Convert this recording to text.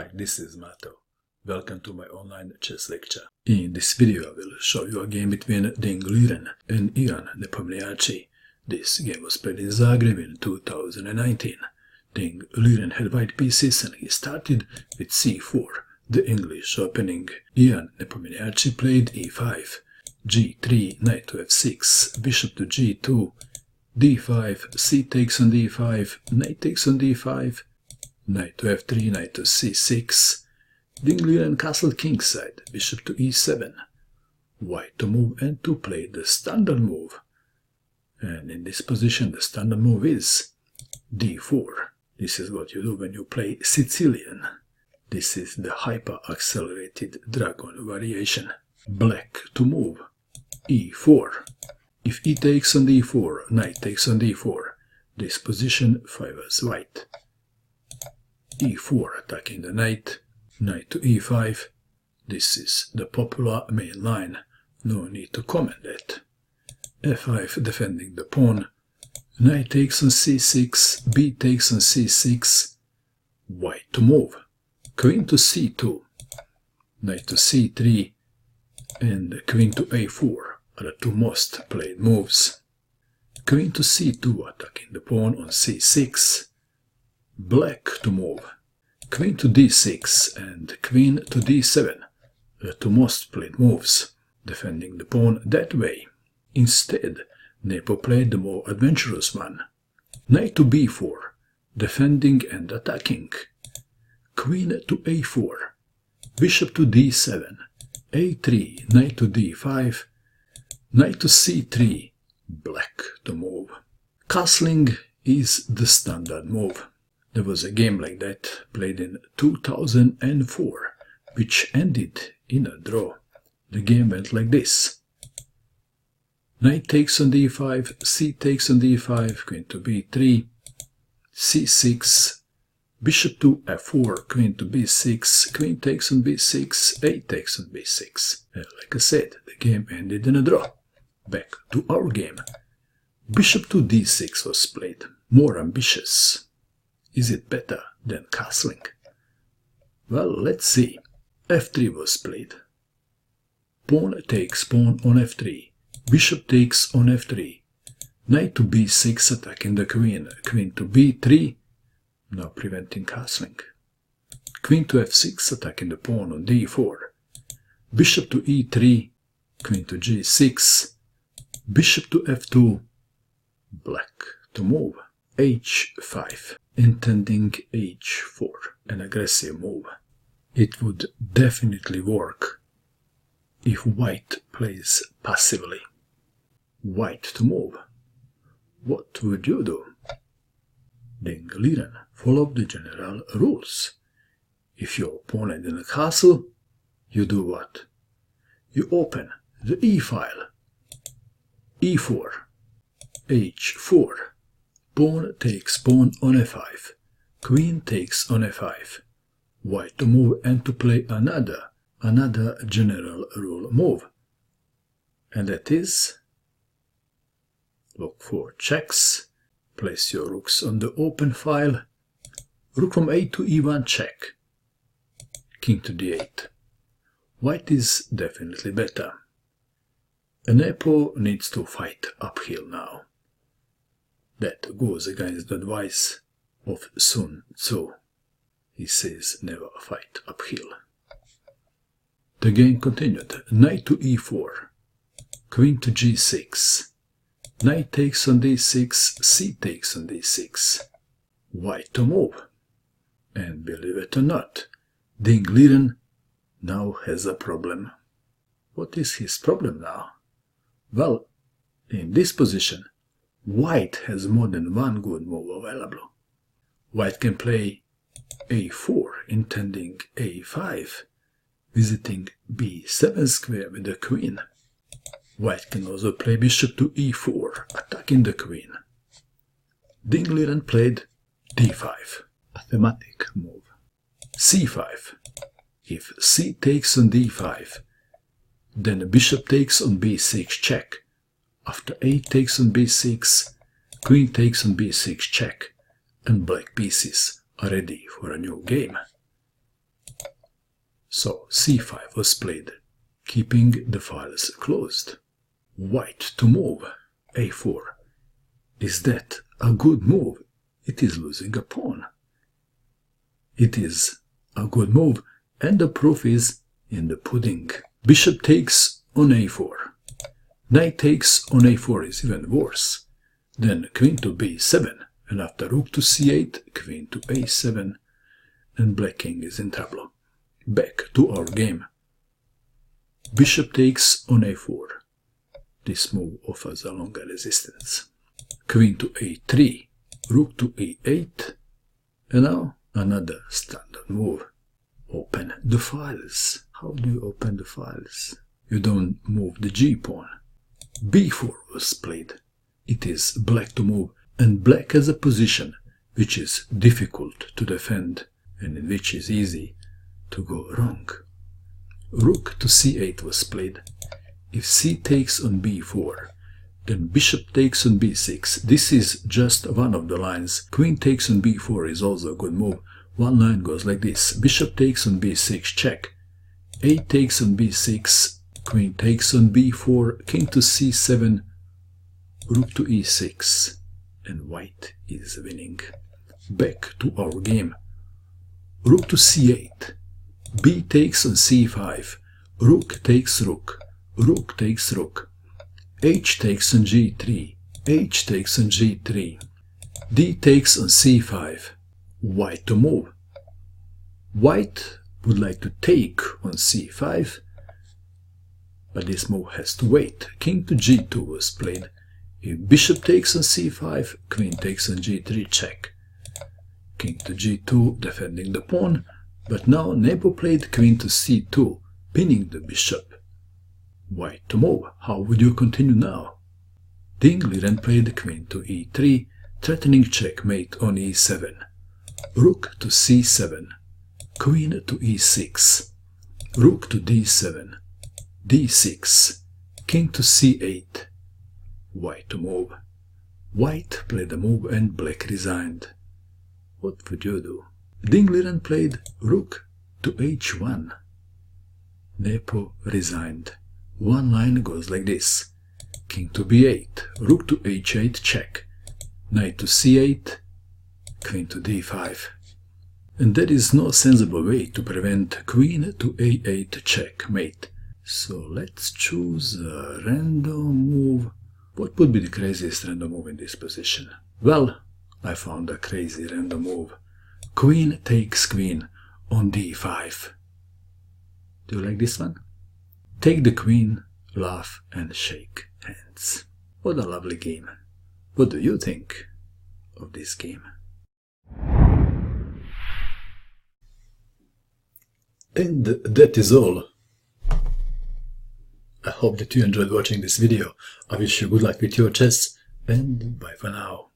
Hi, this is Mato. Welcome to my online chess lecture. In this video I will show you a game between Liren and Ian Nepomniachtchi. This game was played in Zagreb in 2019. Liren had white pieces and he started with c4. The English opening. Ian Nepomniachtchi played e5, g3, knight to f6, bishop to g2, d5, c takes on d5, knight takes on d5, knight to f3, knight to c6, Liren castled kingside, bishop to e7, white to move and to play the standard move. And in this position the standard move is d4. This is what you do when you play Sicilian. This is the hyper-accelerated dragon variation. Black to move, e4. If e takes on d4, knight takes on d4. This position favors white. e4 attacking the knight, knight to e5. This is the popular main line, no need to comment that. f5 defending the pawn, knight takes on c6, b takes on c6, white to move, queen to c2, knight to c3, and queen to a4 are the two most played moves. Queen to c2 attacking the pawn on c6, black to move, queen to d6 and queen to d7, the two most played moves, defending the pawn that way. Instead, Nepo played the more adventurous one. Knight to b4, defending and attacking, queen to a4, bishop to d7, a3, knight to d5, knight to c3, black to move. Castling is the standard move. There was a game like that played in 2004, which ended in a draw. The game went like this. Knight takes on d5, c takes on d5, queen to b3, c6, bishop to f4, queen to b6, queen takes on b6, a takes on b6. And like I said, the game ended in a draw. Back to our game. Bishop to d6 was played. More ambitious. Is it better than castling? Well, let's see. f3 was played. Pawn takes pawn on f3. Bishop takes on f3. Knight to b6 attacking the queen. Queen to b3, now preventing castling. Queen to f6 attacking the pawn on d4. Bishop to e3, queen to g6, bishop to f2, black to move. h5, intending h4, an aggressive move. It would definitely work if white plays passively. White to move. What would you do? Liren followed the general rules. If your opponent in a castle, you do what? You open the e file. e4, h4, pawn takes pawn on f5, queen takes on f5, white to move and to play another general rule move. And that is, look for checks, place your rooks on the open file, rook from a to e1 check, king to d8. White is definitely better. Nepo needs to fight uphill now. That goes against the advice of Sun Tzu. He says never fight uphill. The game continued. Knight to e4, queen to g6, knight takes on d6, c takes on d6, white to move. And believe it or not, Liren now has a problem. What is his problem now? Well, in this position, white has more than one good move available. White can play a4, intending a5, visiting b7 square with the queen. White can also play bishop to e4, attacking the queen. Liren played d5, a thematic move. c5. If c takes on d5, then the bishop takes on b6 check. After a takes on b6, queen takes on b6 check, and black pieces are ready for a new game. So c5 was played, keeping the files closed. White to move, a4. Is that a good move? It is losing a pawn. It is a good move, and the proof is in the pudding. Bishop takes on a4. Knight takes on a4 is even worse. Then queen to b7, and after rook to c8, queen to a7, and black king is in trouble. Back to our game. Bishop takes on a4. This move offers a longer resistance. Queen to a3, rook to e8, and now another standard move. Open the files. How do you open the files? You don't move the g-pawn. b4 was played. It is black to move, and black has a position which is difficult to defend and in which is easy to go wrong. Rook to c8 was played. If c takes on b4, then bishop takes on b6. This is just one of the lines. Queen takes on b4 is also a good move. One line goes like this. Bishop takes on b6, check. A takes on b6, queen takes on b4, king to c7, rook to e6, and white is winning. Back to our game. Rook to c8, b takes on c5, rook takes rook, rook takes rook, h takes on g3, h takes on g3, d takes on c5, white to move. White would like to take on c5, but this move has to wait. King to g2 was played. If bishop takes on c5, queen takes on g3, check. King to g2, defending the pawn, but now Nepo played queen to c2, pinning the bishop. White to move. How would you continue now? Liren played queen to e3, threatening checkmate on e7. Rook to c7, queen to e6, rook to d7, d6, king to c8, white to move. White played a move and black resigned. What would you do? Liren played rook to h1. Nepo resigned. One line goes like this. King to b8, rook to h8, check. Knight to c8, queen to d5. And there is no sensible way to prevent queen to a8 checkmate. So let's choose a random move. What would be the craziest random move in this position? Well, I found a crazy random move. Queen takes queen on d5. Do you like this one? Take the queen, laugh and shake hands. What a lovely game. What do you think of this game? And that is all. I hope that you enjoyed watching this video. I wish you good luck with your chess, and bye for now.